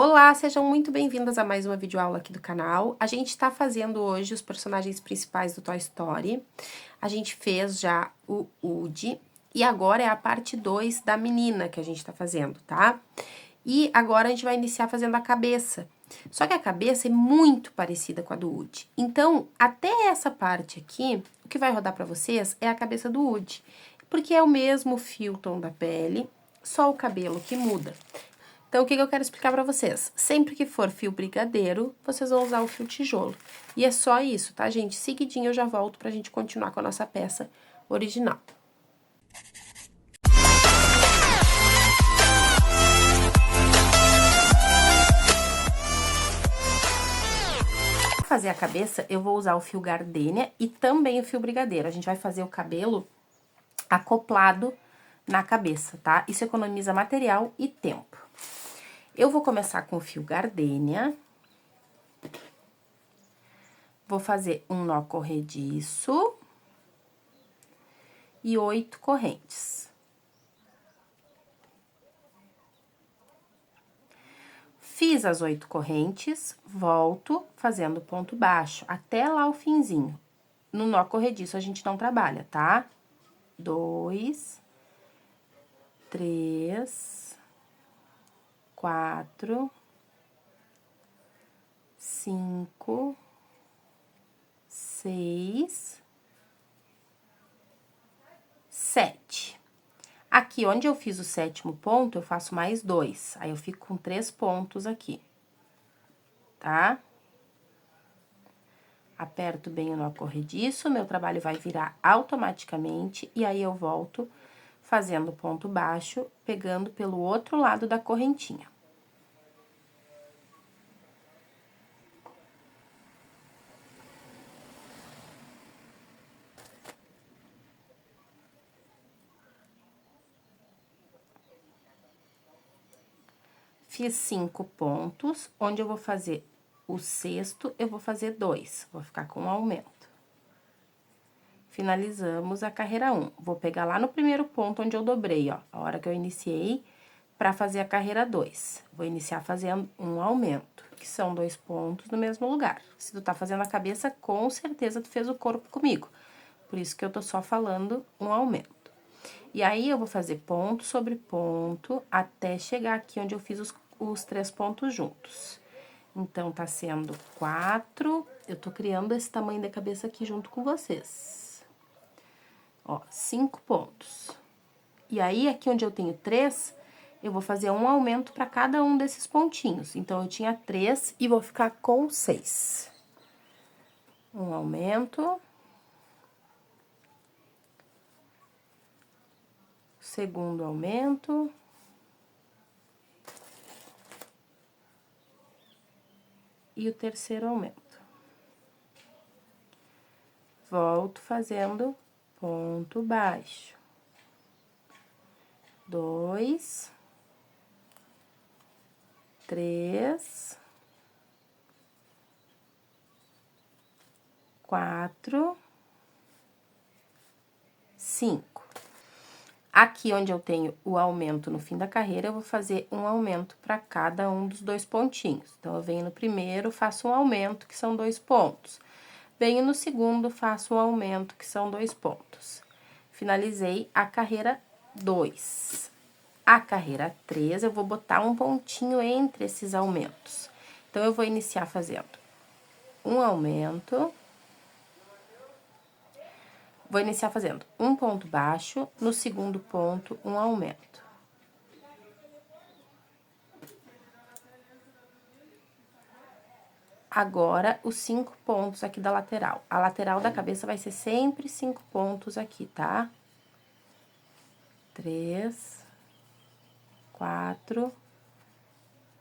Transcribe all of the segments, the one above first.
Olá, sejam muito bem-vindas a mais uma videoaula aqui do canal. A gente tá fazendo hoje os personagens principais do Toy Story. A gente fez já o Woody e agora é a parte 2 da menina que a gente tá fazendo, tá? E agora a gente vai iniciar fazendo a cabeça. Só que a cabeça é muito parecida com a do Woody. Então, até essa parte aqui, o que vai rodar pra vocês é a cabeça do Woody. Porque é o mesmo fio tom da pele, só o cabelo que muda. Então, o que eu quero explicar pra vocês? Sempre que for fio brigadeiro, vocês vão usar o fio tijolo. E é só isso, tá, gente? Seguidinho eu já volto pra gente continuar com a nossa peça original. Pra fazer a cabeça, eu vou usar o fio gardênia e também o fio brigadeiro. A gente vai fazer o cabelo acoplado na cabeça, tá? Isso economiza material e tempo. Eu vou começar com o fio gardênia. Vou fazer um nó corrediço e 8 correntes. Fiz as 8 correntes, volto fazendo ponto baixo até lá o finzinho. No nó corrediço a gente não trabalha, tá? 2, 3, 4, 5, 6, 7. Aqui, onde eu fiz o 7º ponto, eu faço mais 2. Aí, eu fico com 3 pontos aqui, tá? Aperto bem o nó corrediço, meu trabalho vai virar automaticamente, e aí eu volto fazendo ponto baixo, pegando pelo outro lado da correntinha. Fiz 5 pontos, onde eu vou fazer o sexto, eu vou fazer 2, vou ficar com um aumento. Finalizamos a carreira 1. Vou pegar lá no primeiro ponto onde eu dobrei, ó, a hora que eu iniciei, pra fazer a carreira 2. Vou iniciar fazendo um aumento, que são 2 pontos no mesmo lugar. Se tu tá fazendo a cabeça, com certeza tu fez o corpo comigo. Por isso que eu tô só falando um aumento. E aí, eu vou fazer ponto sobre ponto, até chegar aqui onde eu fiz os 3 pontos juntos. Então, tá sendo 4, eu tô criando esse tamanho da cabeça aqui junto com vocês. Ó, 5 pontos. E aí, aqui onde eu tenho 3, eu vou fazer um aumento pra cada um desses pontinhos. Então, eu tinha 3 e vou ficar com 6. Um aumento. Segundo aumento. E o terceiro aumento. Volto fazendo ponto baixo. 2, 3, 4, 5. Aqui onde eu tenho o aumento no fim da carreira, eu vou fazer um aumento para cada um dos 2 pontinhos. Então, eu venho no primeiro, faço um aumento, que são 2 pontos. Venho no segundo, faço um aumento, que são 2 pontos. Finalizei a carreira 2. A carreira 3, eu vou botar um pontinho entre esses aumentos. Então, eu vou iniciar fazendo um aumento. Vou iniciar fazendo um ponto baixo, no segundo ponto, um aumento. Agora, os 5 pontos aqui da lateral. A lateral da cabeça vai ser sempre 5 pontos aqui, tá? 3, 4,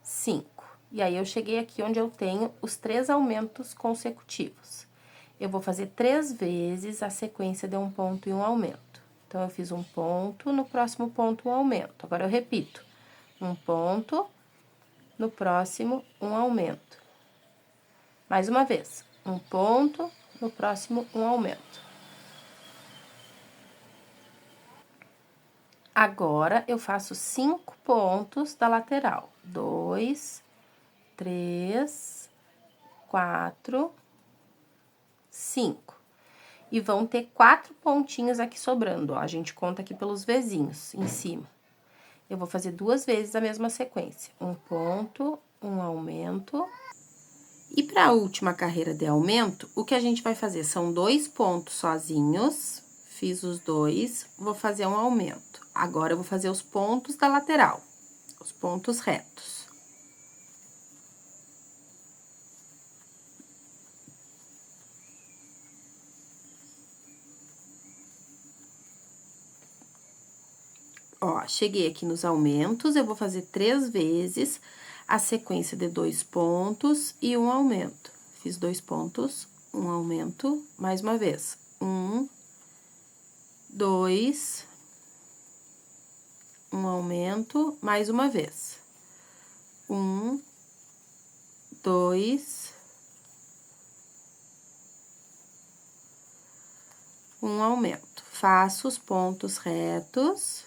5. E aí, eu cheguei aqui onde eu tenho os 3 aumentos consecutivos. Eu vou fazer 3 vezes a sequência de um ponto e um aumento. Então, eu fiz um ponto, no próximo ponto, um aumento. Agora, eu repito. Um ponto, no próximo, um aumento. Mais uma vez. Um ponto, no próximo, um aumento. Agora, eu faço 5 pontos da lateral. 2, 3, 4, 5. E vão ter 4 pontinhos aqui sobrando, ó. A gente conta aqui pelos vizinhos em cima. Eu vou fazer 2 vezes a mesma sequência. Um ponto, um aumento. E para a última carreira de aumento, o que a gente vai fazer? São 2 pontos sozinhos. Fiz os 2, vou fazer um aumento. Agora, eu vou fazer os pontos da lateral, os pontos retos. Ó, cheguei aqui nos aumentos, eu vou fazer 3 vezes a sequência de 2 pontos e um aumento. Fiz 2 pontos, um aumento, mais uma vez. 1, 2, um aumento, mais uma vez. 1, 2, um aumento. Faço os pontos retos.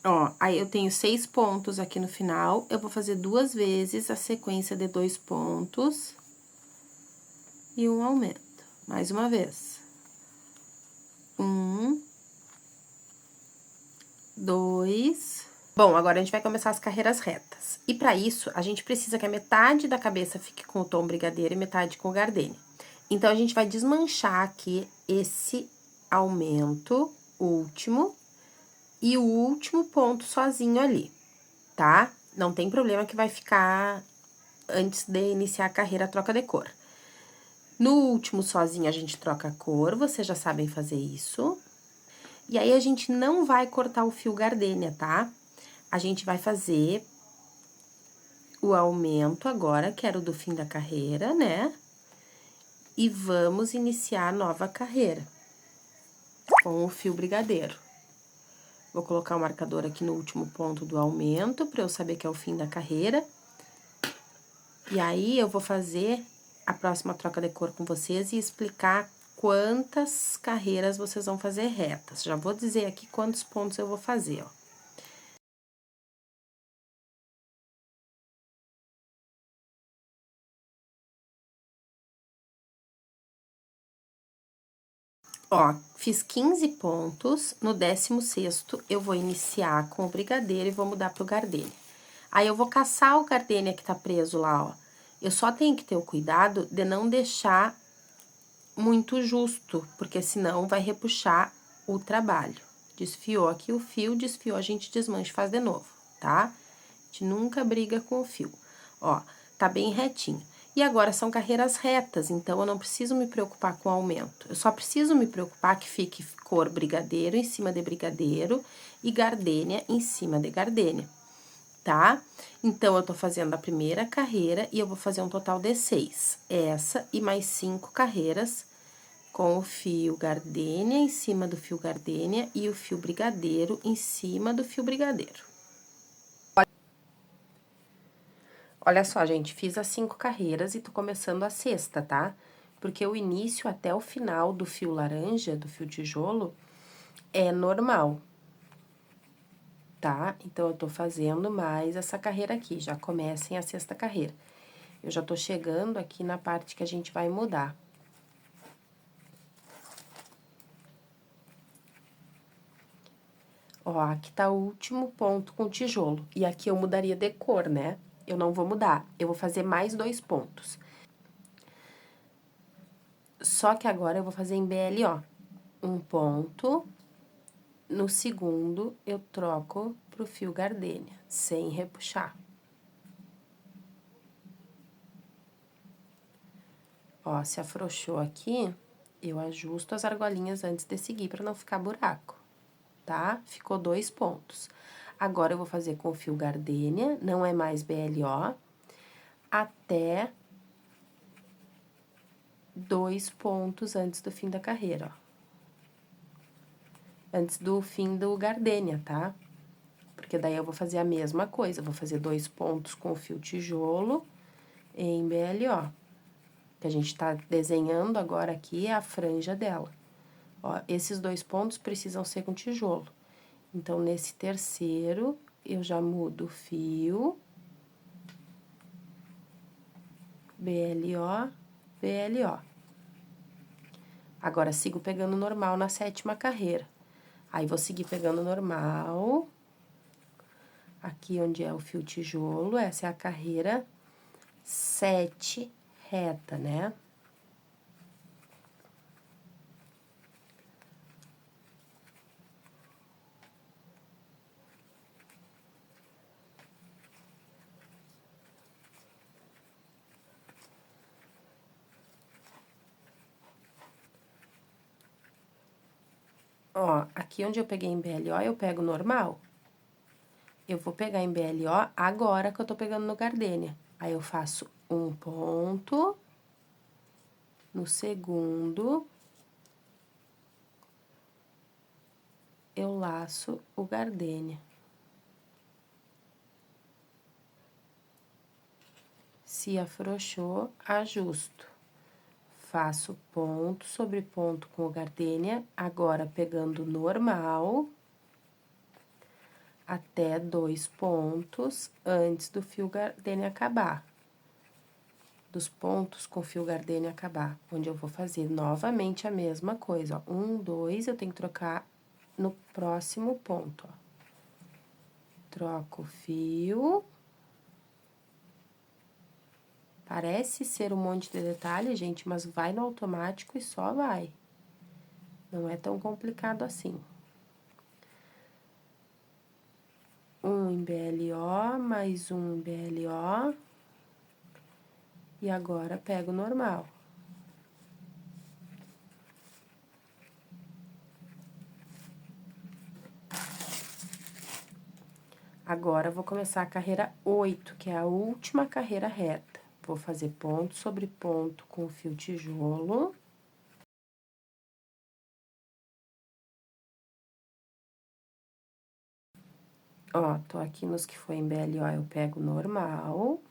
Ó, aí eu tenho 6 pontos aqui no final, eu vou fazer 2 vezes a sequência de 2 pontos e um aumento. Mais uma vez. 1, 2. Bom, agora a gente vai começar as carreiras retas. E para isso, a gente precisa que a metade da cabeça fique com o tom brigadeiro e metade com o gardenia. Então, a gente vai desmanchar aqui esse aumento último e o último ponto sozinho ali, tá? Não tem problema que vai ficar antes de iniciar a carreira a troca de cor. No último sozinho a gente troca a cor, vocês já sabem fazer isso. E aí, a gente não vai cortar o fio gardenia, tá? A gente vai fazer o aumento agora, que era o do fim da carreira, né? E vamos iniciar a nova carreira com o fio brigadeiro. Vou colocar o marcador aqui no último ponto do aumento, para eu saber que é o fim da carreira. E aí, eu vou fazer a próxima troca de cor com vocês e explicar quantas carreiras vocês vão fazer retas. Já vou dizer aqui quantos pontos eu vou fazer, ó. Ó, fiz 15 pontos, no 16º eu vou iniciar com o brigadeiro e vou mudar pro gardenia. Aí, eu vou caçar o gardenia que tá preso lá, ó. Eu só tenho que ter o cuidado de não deixar muito justo, porque senão vai repuxar o trabalho. Desfiou aqui o fio, desfiou, a gente desmancha e faz de novo, tá? A gente nunca briga com o fio. Ó, tá bem retinho. E agora, são carreiras retas, então, eu não preciso me preocupar com o aumento. Eu só preciso me preocupar que fique cor brigadeiro em cima de brigadeiro e gardenia em cima de gardenia, tá? Então, eu tô fazendo a primeira carreira e eu vou fazer um total de 6. Essa e mais 5 carreiras com o fio gardenia em cima do fio gardenia e o fio brigadeiro em cima do fio brigadeiro. Olha só, gente, fiz as 5 carreiras e tô começando a sexta, tá? Porque o início até o final do fio laranja, do fio tijolo, é normal, tá? Então, eu tô fazendo mais essa carreira aqui, já comecem a sexta carreira. Eu já tô chegando aqui na parte que a gente vai mudar. Ó, aqui tá o último ponto com tijolo. E aqui eu mudaria de cor, né? Eu não vou mudar, eu vou fazer mais 2 pontos. Só que agora eu vou fazer em BLO. Um ponto, no segundo eu troco pro fio gardenia, sem repuxar. Ó, se afrouxou aqui, eu ajusto as argolinhas antes de seguir pra não ficar buraco, tá? Ficou 2 pontos. Agora, eu vou fazer com o fio gardenia, não é mais BLO, até 2 pontos antes do fim da carreira, ó. Antes do fim do gardenia, tá? Porque daí eu vou fazer a mesma coisa, vou fazer 2 pontos com o fio tijolo em BLO. que a gente tá desenhando agora aqui é a franja dela. Ó, esses 2 pontos precisam ser com tijolo. Então, nesse terceiro, eu já mudo o fio. BLO, BLO. Agora, sigo pegando normal na 7ª carreira. Aí, vou seguir pegando normal. Aqui onde é o fio tijolo, essa é a carreira 7 reta, né? Ó, aqui onde eu peguei em BLO, eu pego normal. Eu vou pegar em BLO agora que eu tô pegando no gardênia. Aí, eu faço um ponto, no segundo, eu laço o gardênia. Se afrouxou, ajusto. Faço ponto sobre ponto com o gardênia, agora pegando normal, até 2 pontos antes do fio gardênia acabar. Dos pontos com fio gardênia acabar, onde eu vou fazer novamente a mesma coisa, ó. 1, 2, eu tenho que trocar no próximo ponto, ó. Troco o fio. Parece ser um monte de detalhe, gente, mas vai no automático e só vai. Não é tão complicado assim. Um em BLO, mais um em BLO. E agora, pego normal. Agora, vou começar a carreira 8, que é a última carreira reta. Vou fazer ponto sobre ponto com o fio tijolo. Ó, tô aqui nos que foi em BLO, eu pego normal.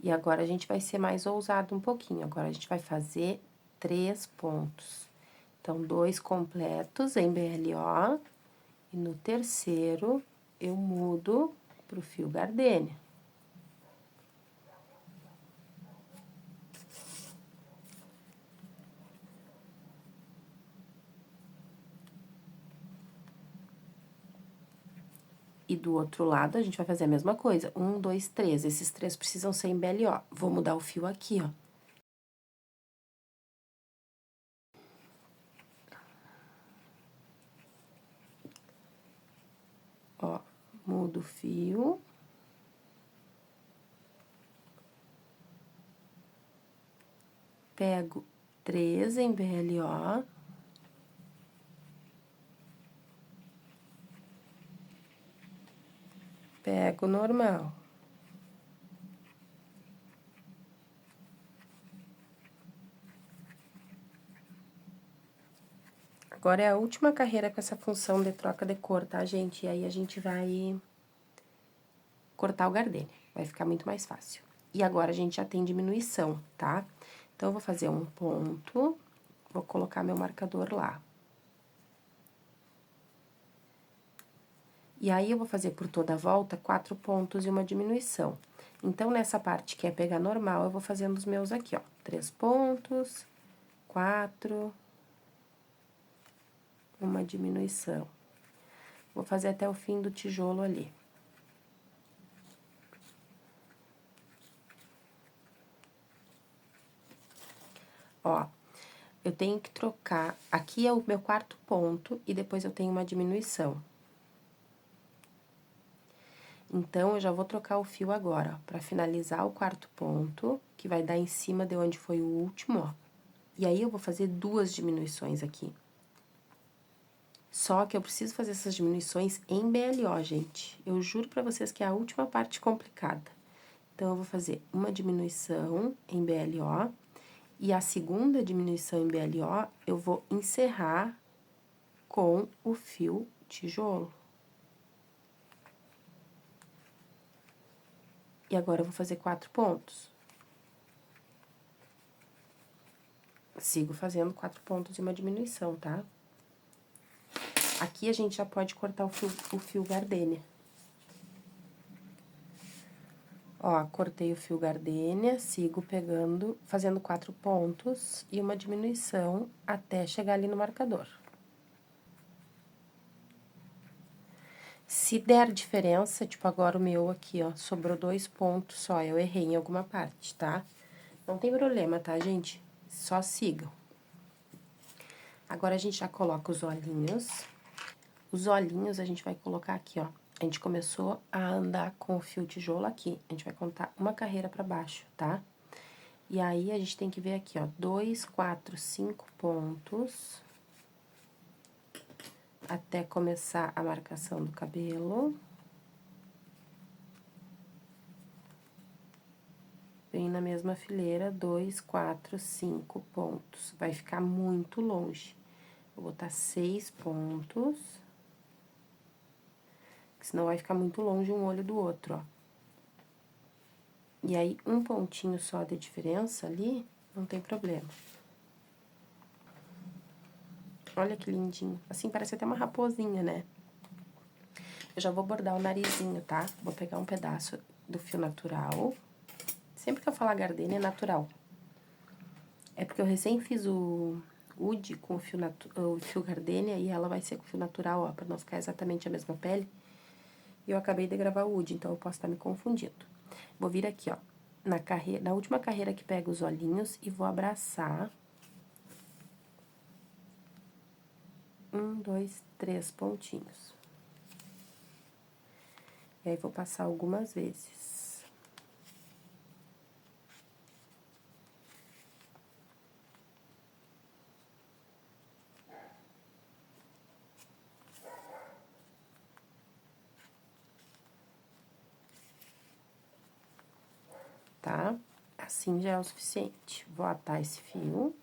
E agora, a gente vai ser mais ousado um pouquinho. Agora, a gente vai fazer 3 pontos. Então, 2 completos em BLO. E no terceiro, eu mudo pro fio gardênia. E do outro lado, a gente vai fazer a mesma coisa. 1, 2, 3. Esses 3 precisam ser em BLO. Vou mudar o fio aqui, ó. Ó, mudo o fio. Pego 3 em BLO. Pego normal. Agora é a última carreira com essa função de troca de cor, tá, gente? E aí, a gente vai cortar o gardênia. Vai ficar muito mais fácil. E agora, a gente já tem diminuição, tá? Então, eu vou fazer um ponto, vou colocar meu marcador lá. E aí, eu vou fazer por toda a volta 4 pontos e uma diminuição. Então, nessa parte que é pegar normal, eu vou fazendo os meus aqui, ó. 3 pontos, 4, uma diminuição. Vou fazer até o fim do tijolo ali. Ó, eu tenho que trocar... Aqui é o meu 4º ponto e depois eu tenho uma diminuição. Então, eu já vou trocar o fio agora, ó, pra finalizar o 4º ponto, que vai dar em cima de onde foi o último, ó. E aí, eu vou fazer 2 diminuições aqui. Só que eu preciso fazer essas diminuições em BLO, gente. Eu juro pra vocês que é a última parte complicada. Então, eu vou fazer uma diminuição em BLO, e a segunda diminuição em BLO, eu vou encerrar com o fio tijolo. E agora, eu vou fazer 4 pontos. Sigo fazendo 4 pontos e uma diminuição, tá? Aqui a gente já pode cortar o fio gardênia. Ó, cortei o fio gardênia, sigo pegando, fazendo 4 pontos e uma diminuição até chegar ali no marcador. Se der diferença, tipo agora o meu aqui, ó, sobrou 2 pontos só, eu errei em alguma parte, tá? Não tem problema, tá, gente? Só sigam. Agora, a gente já coloca os olhinhos. Os olhinhos a gente vai colocar aqui, ó. A gente começou a andar com o fio tijolo aqui. A gente vai contar uma carreira pra baixo, tá? E aí, a gente tem que ver aqui, ó, 2, 4, 5 pontos. Até começar a marcação do cabelo. Vem na mesma fileira, 2, 4, 5 pontos. Vai ficar muito longe. Vou botar 6 pontos. Senão vai ficar muito longe um olho do outro, ó. E aí, um pontinho só de diferença ali, não tem problema. Olha que lindinho. Assim, parece até uma raposinha, né? Eu já vou bordar o narizinho, tá? Vou pegar um pedaço do fio natural. Sempre que eu falar gardenia, é natural. É porque eu recém fiz o UD com o fio gardenia e ela vai ser com fio natural, ó, pra não ficar exatamente a mesma pele. E eu acabei de gravar o UD, então eu posso estar me confundindo. Vou vir aqui, ó, na última carreira que pega os olhinhos e vou abraçar. 1, 2, 3 pontinhos. E aí, vou passar algumas vezes. Tá? Assim já é o suficiente. Vou atar esse fio.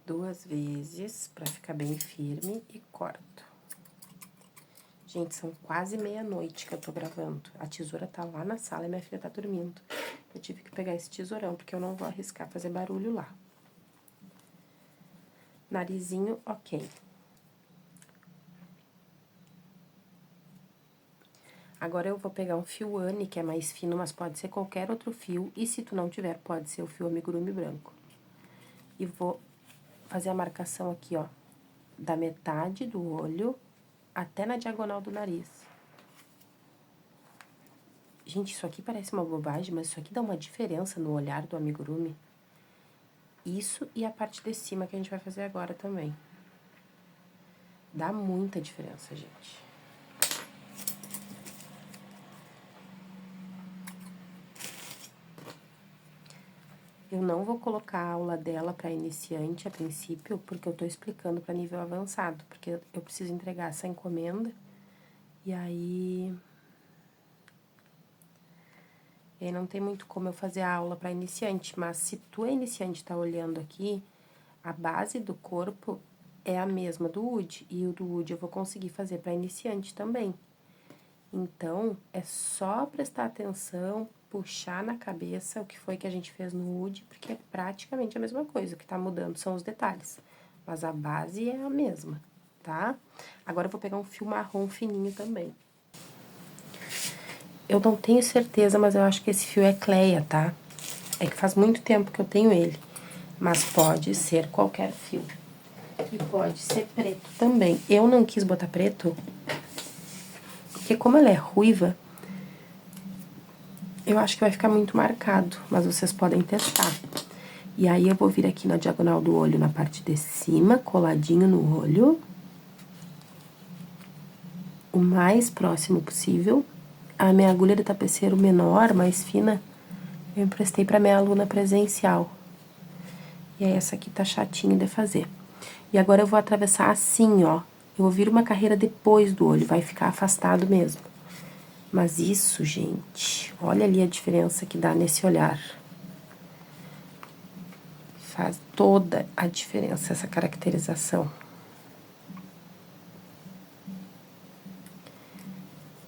Duas vezes, pra ficar bem firme, e corto. Gente, são quase meia-noite que eu tô gravando. A tesoura tá lá na sala e minha filha tá dormindo. Eu tive que pegar esse tesourão, porque eu não vou arriscar fazer barulho lá. Narizinho, ok. Agora, eu vou pegar um fio Anne, que é mais fino, mas pode ser qualquer outro fio. E se tu não tiver, pode ser o fio amigurumi branco. E vou fazer a marcação aqui, ó, da metade do olho até na diagonal do nariz. Gente, isso aqui parece uma bobagem, mas isso aqui dá uma diferença no olhar do amigurumi. Isso e a parte de cima que a gente vai fazer agora também. Dá muita diferença, gente. Eu não vou colocar a aula dela para iniciante a princípio, porque eu tô explicando para nível avançado, porque eu preciso entregar essa encomenda. E aí não tem muito como eu fazer a aula para iniciante, mas se tu é iniciante e tá olhando aqui, a base do corpo é a mesma do UD, e o do UD eu vou conseguir fazer para iniciante também. Então, é só prestar atenção, puxar na cabeça o que foi que a gente fez no UD, porque é praticamente a mesma coisa, o que tá mudando são os detalhes. Mas a base é a mesma, tá? Agora, eu vou pegar um fio marrom fininho também. Eu não tenho certeza, mas eu acho que esse fio é Cleia, tá? É que faz muito tempo que eu tenho ele, mas pode ser qualquer fio. E pode ser preto também. Eu não quis botar preto, porque como ela é ruiva, eu acho que vai ficar muito marcado, mas vocês podem testar. E aí, eu vou vir aqui na diagonal do olho, na parte de cima, coladinho no olho. O mais próximo possível. A minha agulha de tapeceiro menor, mais fina, eu emprestei pra minha aluna presencial. E aí, essa aqui tá chatinha de fazer. E agora, eu vou atravessar assim, ó. Eu vou vir uma carreira depois do olho, vai ficar afastado mesmo. Mas isso, gente, olha ali a diferença que dá nesse olhar. faz toda a diferença essa caracterização.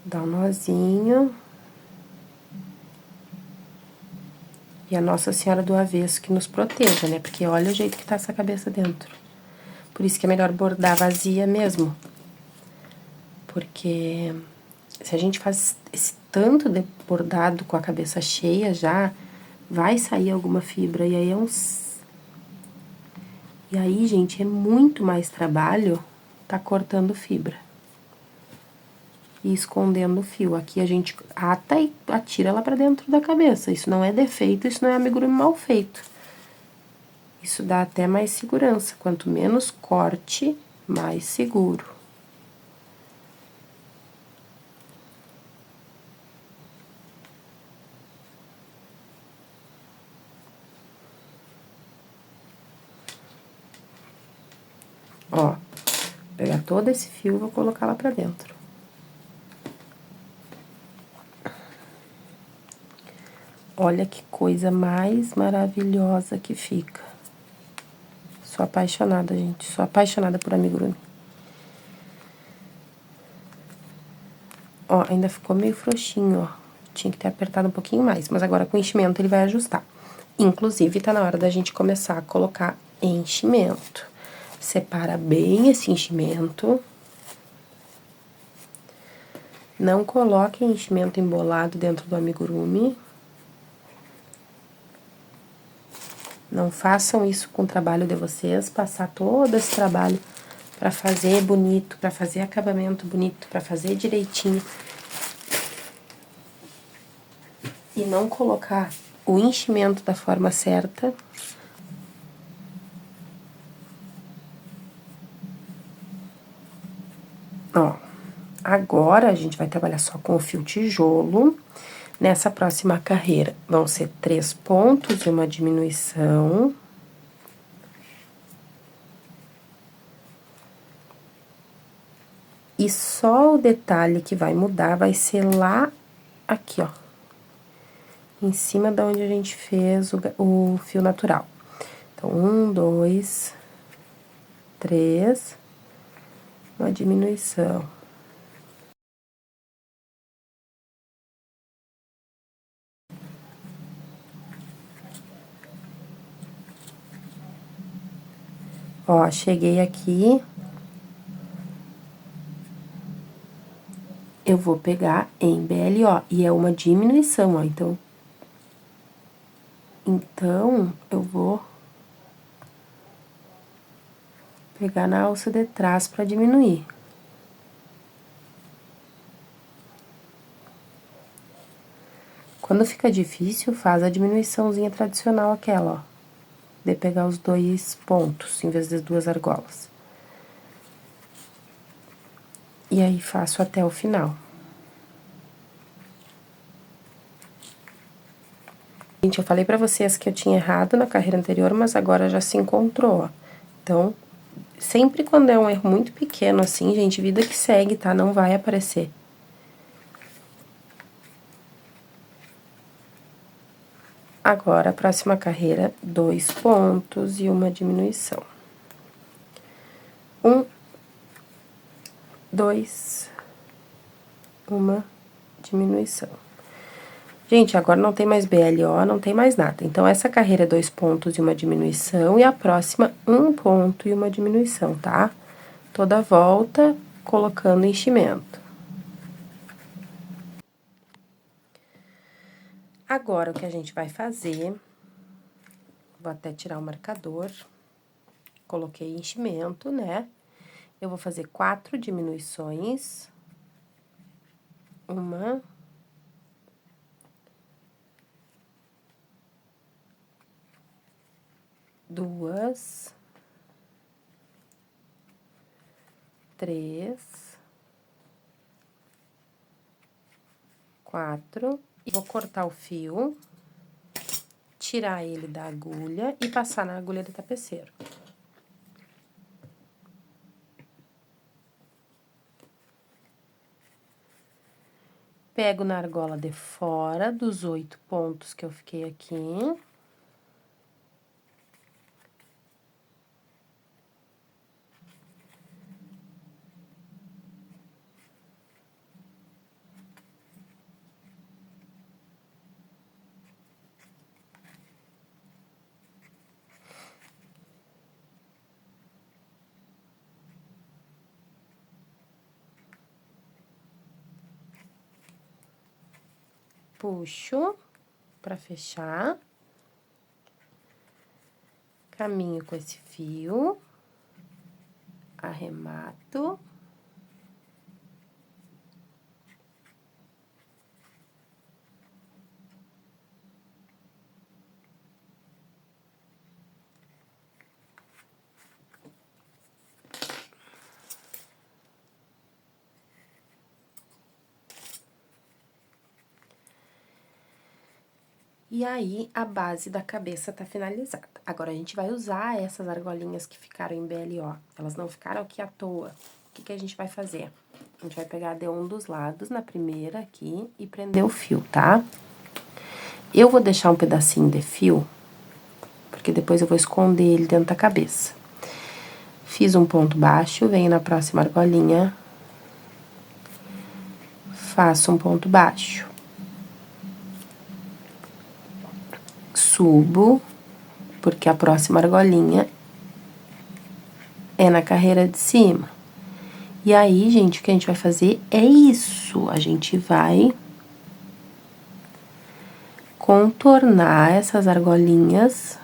Dá um nozinho. E a Nossa Senhora do Avesso que nos proteja, né? Porque olha o jeito que tá essa cabeça dentro. Por isso que é melhor bordar vazia mesmo. Porque se a gente faz esse tanto de bordado com a cabeça cheia já, vai sair alguma fibra. E aí E aí, gente, é muito mais trabalho tá cortando fibra. E escondendo o fio. Aqui a gente ata e atira ela pra dentro da cabeça. Isso não é defeito, isso não é amigurumi mal feito. Isso dá até mais segurança. Quanto menos corte, mais seguro. Ó, vou pegar todo esse fio e vou colocar lá pra dentro. Olha que coisa mais maravilhosa que fica. Sou apaixonada, gente. Sou apaixonada por amigurumi. Ó, ainda ficou meio frouxinho, ó. Tinha que ter apertado um pouquinho mais, mas agora com enchimento ele vai ajustar. Inclusive, tá na hora da gente começar a colocar enchimento. Separa bem esse enchimento. Não coloque enchimento embolado dentro do amigurumi. Não façam isso com o trabalho de vocês, passar todo esse trabalho pra fazer bonito, pra fazer acabamento bonito, pra fazer direitinho. E não colocar o enchimento da forma certa. Ó, agora a gente vai trabalhar só com o fio tijolo. Nessa próxima carreira, vão ser 3 pontos e uma diminuição. E só o detalhe que vai mudar vai ser lá aqui, ó. Em cima da onde a gente fez o fio natural. Então, 1, 2, 3, uma diminuição. Ó, cheguei aqui. Eu vou pegar em BLO, e é uma diminuição, ó, então, eu vou pegar na alça de trás pra diminuir. Quando fica difícil, faz a diminuiçãozinha tradicional aquela, ó, de pegar os 2 pontos, em vez das 2 argolas. E aí, faço até o final. Gente, eu falei pra vocês que eu tinha errado na carreira anterior, mas agora já se encontrou, ó. Então, sempre quando é um erro muito pequeno assim, gente, vida que segue, tá? Não vai aparecer. Agora, a próxima carreira, 2 pontos e uma diminuição. 1, 2, uma diminuição. Gente, agora não tem mais BLO, não tem mais nada. Então, essa carreira é 2 pontos e uma diminuição, e a próxima, 1 ponto e uma diminuição, tá? Toda volta, colocando enchimento. Agora, o que a gente vai fazer, vou até tirar o marcador, coloquei enchimento, né? Eu vou fazer 4 diminuições. 1, 2, 3, 4. E vou cortar o fio, tirar ele da agulha e passar na agulha do tapeceiro. Pego na argola de fora dos 8 pontos que eu fiquei aqui. Puxo pra fechar. Caminho com esse fio. Arremato. E aí, a base da cabeça tá finalizada. Agora, a gente vai usar essas argolinhas que ficaram em BLO. Elas não ficaram aqui à toa. O que que a gente vai fazer? A gente vai pegar de um dos lados, na primeira aqui, e prender o fio, tá? Eu vou deixar um pedacinho de fio, porque depois eu vou esconder ele dentro da cabeça. Fiz um ponto baixo, venho na próxima argolinha, faço um ponto baixo. Subo, porque a próxima argolinha é na carreira de cima. E aí, gente, o que a gente vai fazer é isso. A gente vai contornar essas argolinhas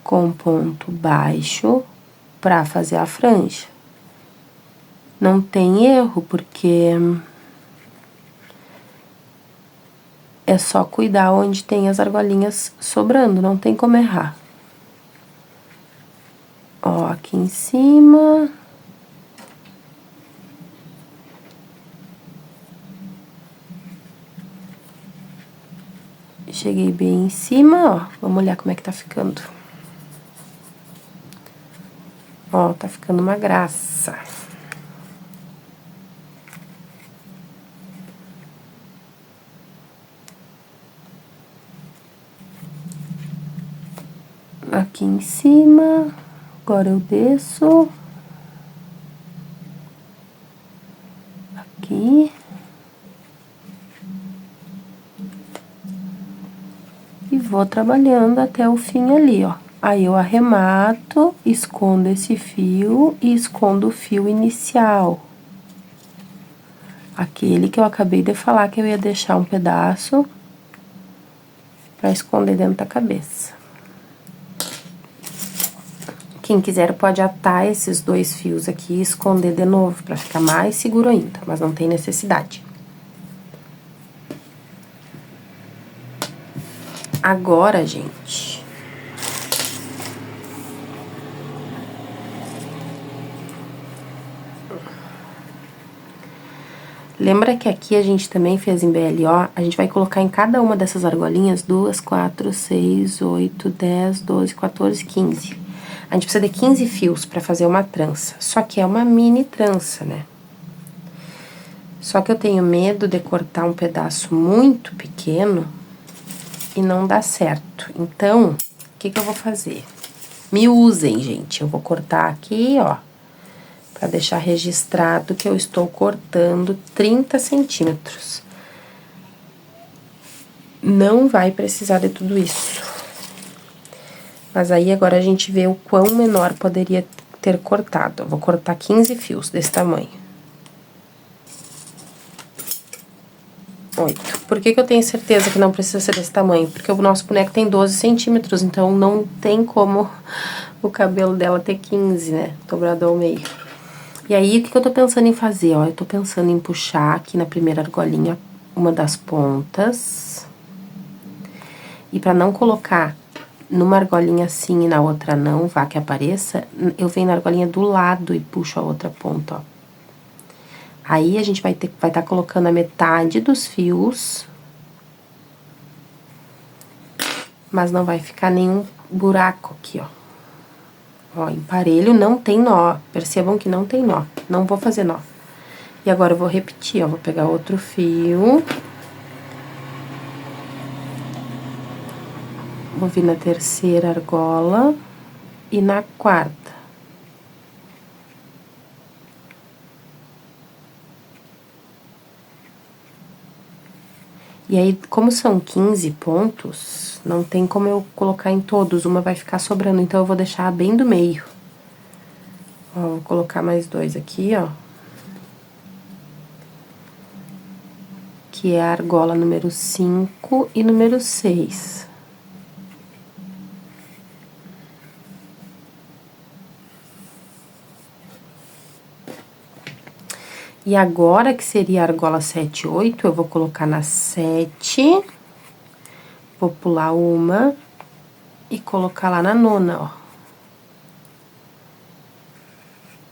com ponto baixo pra fazer a franja. Não tem erro, porque é só cuidar onde tem as argolinhas sobrando, não tem como errar. Ó, aqui em cima. Cheguei bem em cima, ó. Vamos olhar como é que tá ficando. Ó, tá ficando uma graça. Aqui em cima, agora eu desço. Aqui. E vou trabalhando até o fim ali, ó. Aí, eu arremato, escondo esse fio e escondo o fio inicial. Aquele que eu acabei de falar que eu ia deixar um pedaço pra esconder dentro da cabeça. Quem quiser pode atar esses dois fios aqui e esconder de novo, pra ficar mais seguro ainda, mas não tem necessidade. Agora, gente... Lembra que aqui a gente também fez em BLO? A gente vai colocar em cada uma dessas argolinhas 2, 4, 6, 8, 10, 12, 14, 15. A gente precisa de 15 fios pra fazer uma trança. Só que é uma mini trança, né? Só que eu tenho medo de cortar um pedaço muito pequeno e não dar certo. Então, o que que eu vou fazer? Me usem, gente. Eu vou cortar aqui, ó. Pra deixar registrado que eu estou cortando 30 centímetros. Não vai precisar de tudo isso. Mas aí, agora a gente vê o quão menor poderia ter cortado. Eu vou cortar 15 fios desse tamanho. 8. Por que que eu tenho certeza que não precisa ser desse tamanho? Porque o nosso boneco tem 12 centímetros, então não tem como o cabelo dela ter 15, né? Dobrado ao meio. E aí, o que que eu tô pensando em fazer, ó? Eu tô pensando em puxar aqui na primeira argolinha uma das pontas. E pra não colocar numa argolinha assim e na outra não, vá que apareça, eu venho na argolinha do lado e puxo a outra ponta, ó. Aí, a gente vai tá colocando a metade dos fios, mas não vai ficar nenhum buraco aqui, ó. Ó, emparelho não tem nó, percebam que não tem nó, não vou fazer nó. E agora eu vou repetir, ó, vou pegar outro fio. Vou vir na terceira argola e na quarta. E aí, como são 15 pontos, não tem como eu colocar em todos, uma vai ficar sobrando, então eu vou deixar bem do meio. Ó, vou colocar mais dois aqui, ó. aqui é a argola número 5 e número 6. E agora, que seria a argola 7 e 8, eu vou colocar na 7, vou pular uma e colocar lá na 9ª, ó.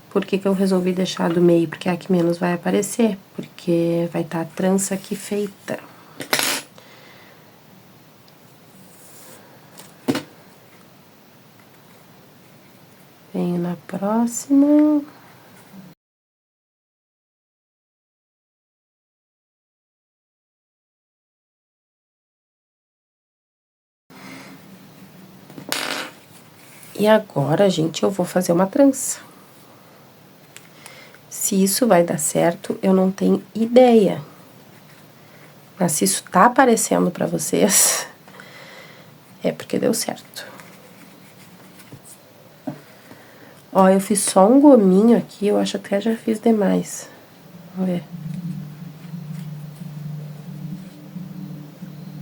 Por que que eu resolvi deixar do meio? Porque é a que menos vai aparecer, porque vai estar a trança aqui feita. Venho na próxima. E agora, gente, eu vou fazer uma trança. Se isso vai dar certo, eu não tenho ideia. Mas se isso tá aparecendo pra vocês, é porque deu certo. Ó, eu fiz só um gominho aqui, eu acho até já fiz demais. Vamos ver.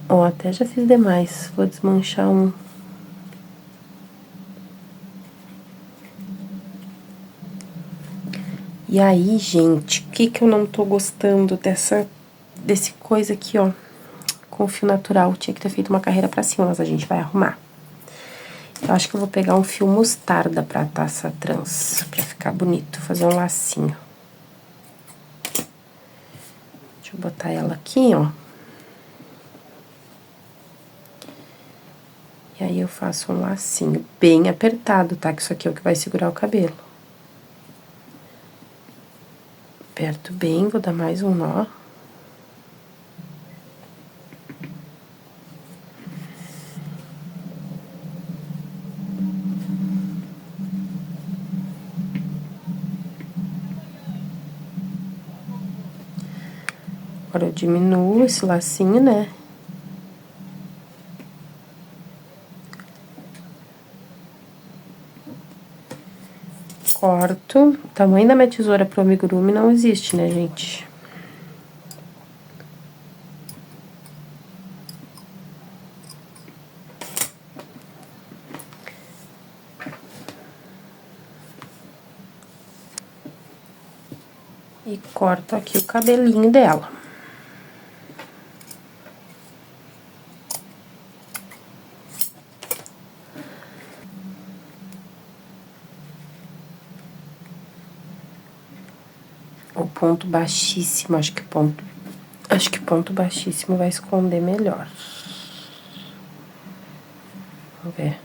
Ó, até já fiz demais. Vou desmanchar um. E aí, gente, o que que eu não tô gostando desse coisa aqui, ó, com fio natural? Tinha que ter feito uma carreira pra cima, mas a gente vai arrumar. Eu acho que eu vou pegar um fio mostarda pra atar essa trança, pra ficar bonito, fazer um lacinho. Deixa eu botar ela aqui, ó. E aí, eu faço um lacinho bem apertado, tá? Que isso aqui é o que vai segurar o cabelo. Aperto bem, vou dar mais um nó. Agora, eu diminuo esse lacinho, né? Corto. O tamanho da minha tesoura pro amigurumi não existe, né, gente? E corto aqui o cabelinho dela. O ponto baixíssimo, acho que ponto baixíssimo vai esconder melhor. Vamos ver.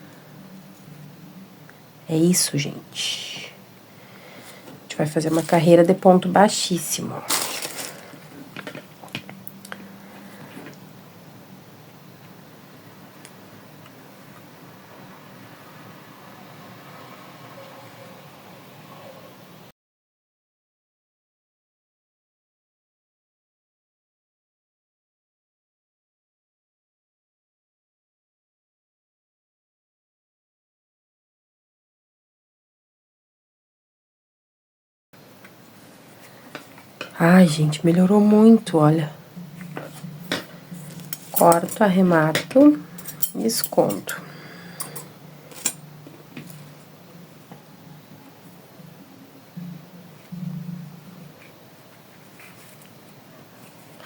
É isso, gente. A gente vai fazer uma carreira de ponto baixíssimo. Ai, gente, melhorou muito, olha. Corto, arremato e escondo.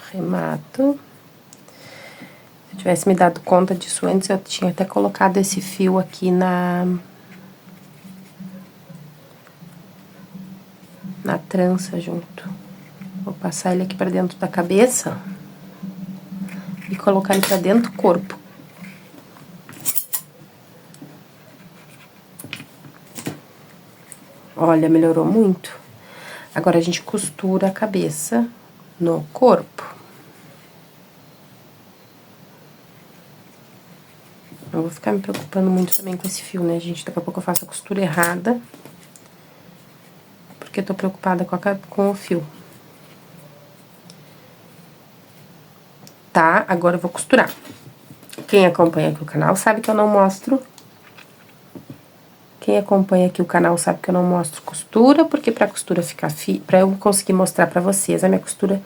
Arremato. Se eu tivesse me dado conta disso antes, eu tinha até colocado esse fio aqui na trança junto. Vou passar ele aqui pra dentro da cabeça e colocar ele pra dentro do corpo. Olha, melhorou muito. Agora, a gente costura a cabeça no corpo. Não vou ficar me preocupando muito também com esse fio, né, gente? Daqui a pouco eu faço a costura errada. Porque eu tô preocupada com o fio. Tá, agora eu vou costurar. Quem acompanha aqui o canal sabe que eu não mostro. Quem acompanha aqui o canal sabe que eu não mostro costura, porque pra costura ficar pra eu conseguir mostrar pra vocês, a minha costura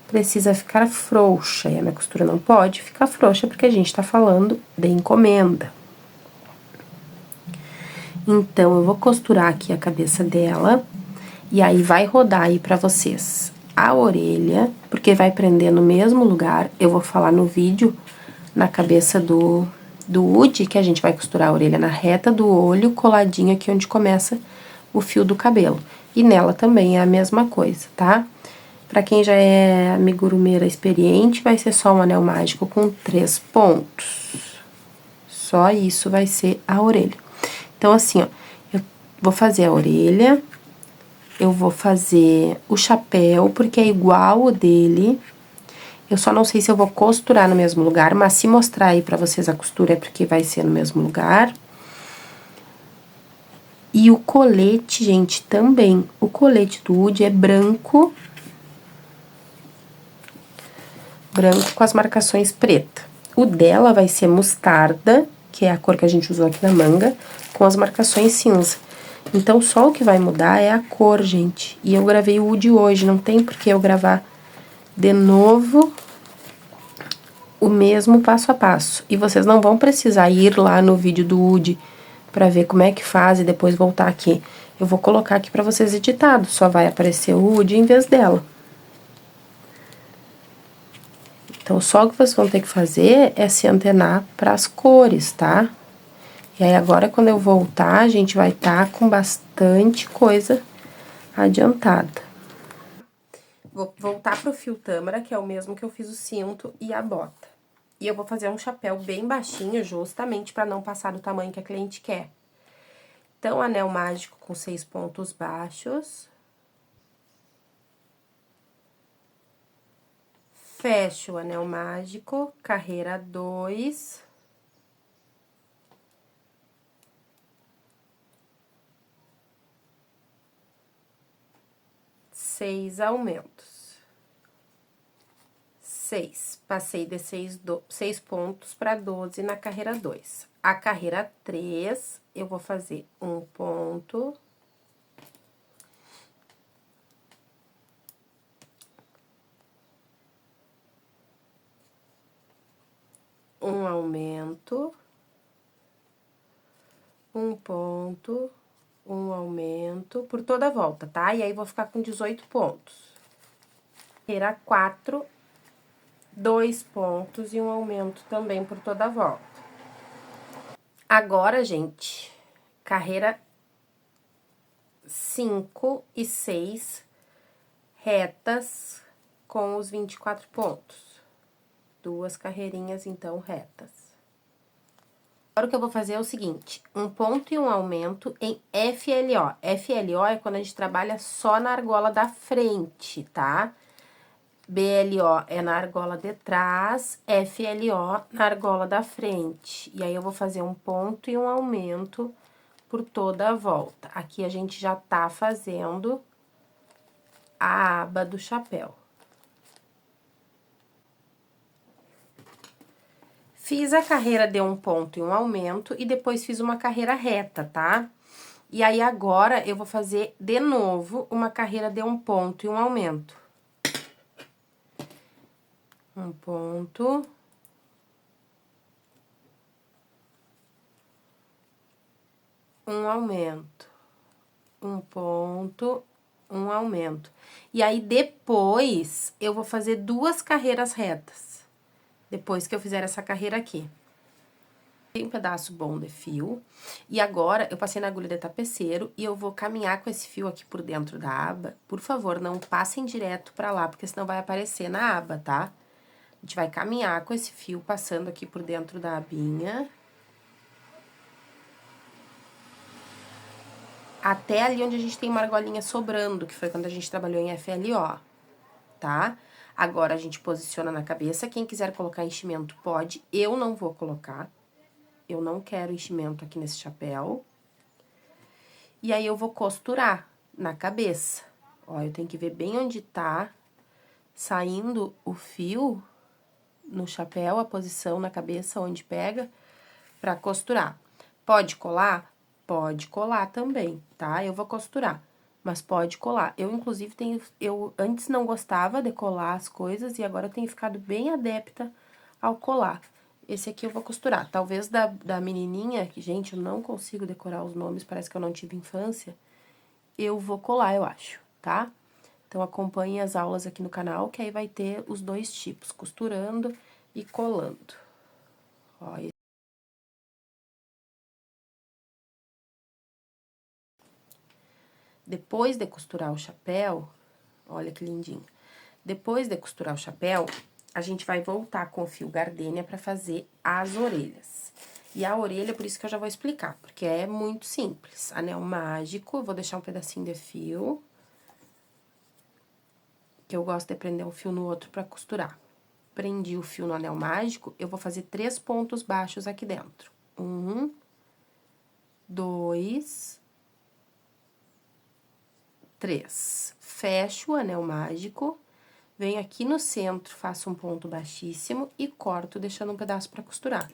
precisa ficar frouxa, e a minha costura não pode ficar frouxa, porque a gente tá falando de encomenda. Então, eu vou costurar aqui a cabeça dela, e aí vai rodar aí pra vocês a orelha, porque vai prender no mesmo lugar. Eu vou falar no vídeo, na cabeça do Woody, que a gente vai costurar a orelha na reta do olho, coladinho aqui onde começa o fio do cabelo. E nela também é a mesma coisa, tá? Pra quem já é amigurumeira experiente, vai ser só um anel mágico com 3 pontos. Só isso vai ser a orelha. Então, assim, ó, eu vou fazer a orelha, eu vou fazer o chapéu, porque é igual o dele. Eu só não sei se eu vou costurar no mesmo lugar, mas se mostrar aí pra vocês a costura é porque vai ser no mesmo lugar. E o colete, gente, também. O colete do Woody é branco. Branco com as marcações preta. O dela vai ser mostarda, que é a cor que a gente usou aqui na manga, com as marcações cinza. Então, só o que vai mudar é a cor, gente. E eu gravei o Woody hoje, não tem por que eu gravar de novo o mesmo passo a passo. E vocês não vão precisar ir lá no vídeo do Woody pra ver como é que faz e depois voltar aqui. Eu vou colocar aqui pra vocês editado, só vai aparecer o Woody em vez dela. Então, só o que vocês vão ter que fazer é se antenar para as cores, tá? E aí, agora, quando eu voltar, a gente vai estar com bastante coisa adiantada. Vou voltar pro fio tâmara, que é o mesmo que eu fiz o cinto e a bota. E eu vou fazer um chapéu bem baixinho, justamente para não passar do tamanho que a cliente quer. Então, anel mágico com 6 pontos baixos. Fecho o anel mágico, carreira 2. Seis aumentos. 6. Passei de 6 pontos para 12 na carreira 2. A carreira 3, eu vou fazer um ponto. Um aumento. Um ponto. Um aumento por toda a volta, tá? E aí, vou ficar com 18 pontos. Carreira 4, 2 pontos e um aumento também por toda a volta. Agora, gente, carreira 5 e 6 retas com os 24 pontos. 2 carreirinhas, então, retas. Agora, o que eu vou fazer é o seguinte, um ponto e um aumento em FLO. FLO é quando a gente trabalha só na argola da frente, tá? BLO é na argola de trás, FLO na argola da frente. E aí, eu vou fazer um ponto e um aumento por toda a volta. Aqui, a gente já tá fazendo a aba do chapéu. Fiz a carreira de um ponto e um aumento e depois fiz uma carreira reta, tá? E aí, agora, eu vou fazer de novo uma carreira de um ponto e um aumento. Um ponto. Um aumento. Um ponto, um aumento. E aí, depois, eu vou fazer 2 carreiras retas. Depois que eu fizer essa carreira aqui. Tem um pedaço bom de fio. E agora, eu passei na agulha de tapeceiro e eu vou caminhar com esse fio aqui por dentro da aba. Por favor, não passem direto pra lá, porque senão vai aparecer na aba, tá? A gente vai caminhar com esse fio passando aqui por dentro da abinha. Até ali onde a gente tem uma argolinha sobrando, que foi quando a gente trabalhou em FLO, tá? Agora, a gente posiciona na cabeça. Quem quiser colocar enchimento, pode. Eu não vou colocar. Eu não quero enchimento aqui nesse chapéu. E aí, eu vou costurar na cabeça. Ó, eu tenho que ver bem onde tá saindo o fio no chapéu, a posição na cabeça, onde pega, pra costurar. Pode colar? Pode colar também, tá? Eu vou costurar. mas pode colar. Eu, inclusive, eu antes não gostava de colar as coisas e agora tenho ficado bem adepta ao colar. Esse aqui eu vou costurar. Talvez da menininha, que, gente, eu não consigo decorar os nomes, parece que eu não tive infância, eu vou colar, eu acho, tá? Então, acompanhe as aulas aqui no canal, que aí vai ter os dois tipos, costurando e colando. Ó, depois de costurar o chapéu, olha que lindinho. Depois de costurar o chapéu, a gente vai voltar com o fio gardênia pra fazer as orelhas. E a orelha, por isso que eu já vou explicar, porque é muito simples. Anel mágico, vou deixar um pedacinho de fio, que eu gosto de prender um fio no outro pra costurar. Prendi o fio no anel mágico, eu vou fazer 3 pontos baixos aqui dentro. 1, 2, 3. Fecho o anel mágico, venho aqui no centro, faço um ponto baixíssimo e corto, deixando um pedaço pra costurar.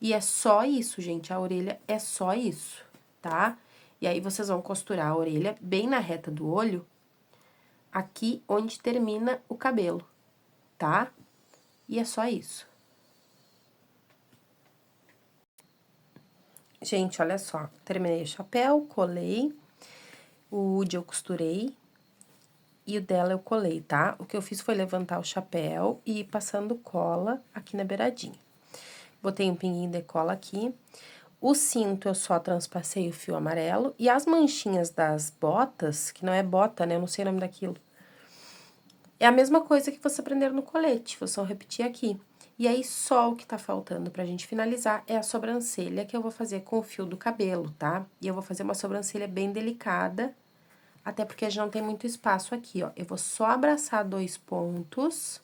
E é só isso, gente, a orelha é só isso, tá? E aí, vocês vão costurar a orelha bem na reta do olho, aqui onde termina o cabelo, tá? E é só isso. Gente, olha só, terminei o chapéu, colei, o Woody eu costurei e o dela eu colei, tá? O que eu fiz foi levantar o chapéu e ir passando cola aqui na beiradinha. Botei um pinguinho de cola aqui. O cinto eu só transpassei o fio amarelo. E as manchinhas das botas, que não é bota, né? Eu não sei o nome daquilo. É a mesma coisa que você aprender no colete, vou só repetir aqui. E aí, só o que tá faltando pra gente finalizar é a sobrancelha, que eu vou fazer com o fio do cabelo, tá? E eu vou fazer uma sobrancelha bem delicada, até porque a gente não tem muito espaço aqui, ó. Eu vou só abraçar 2 pontos.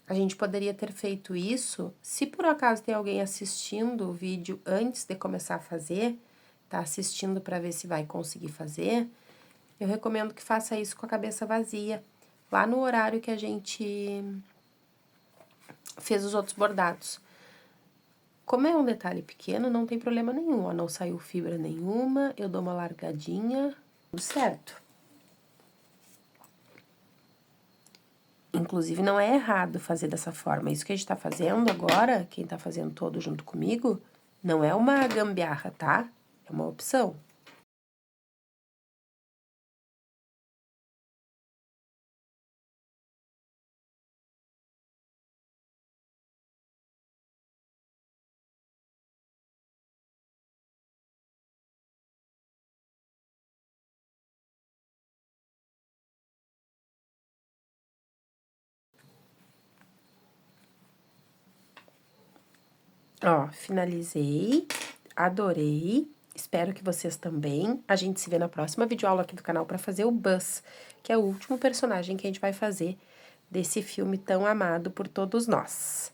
A gente poderia ter feito isso, se por acaso tem alguém assistindo o vídeo antes de começar a fazer, tá assistindo pra ver se vai conseguir fazer, eu recomendo que faça isso com a cabeça vazia, lá no horário que a gente fez os outros bordados. Como é um detalhe pequeno, não tem problema nenhum, ó, não saiu fibra nenhuma, eu dou uma largadinha, tudo certo. Inclusive, não é errado fazer dessa forma. Isso que a gente tá fazendo agora, quem tá fazendo todo junto comigo, não é uma gambiarra, tá? É uma opção. Ó, finalizei, adorei, espero que vocês também. A gente se vê na próxima videoaula aqui do canal pra fazer o Buzz, que é o último personagem que a gente vai fazer desse filme tão amado por todos nós.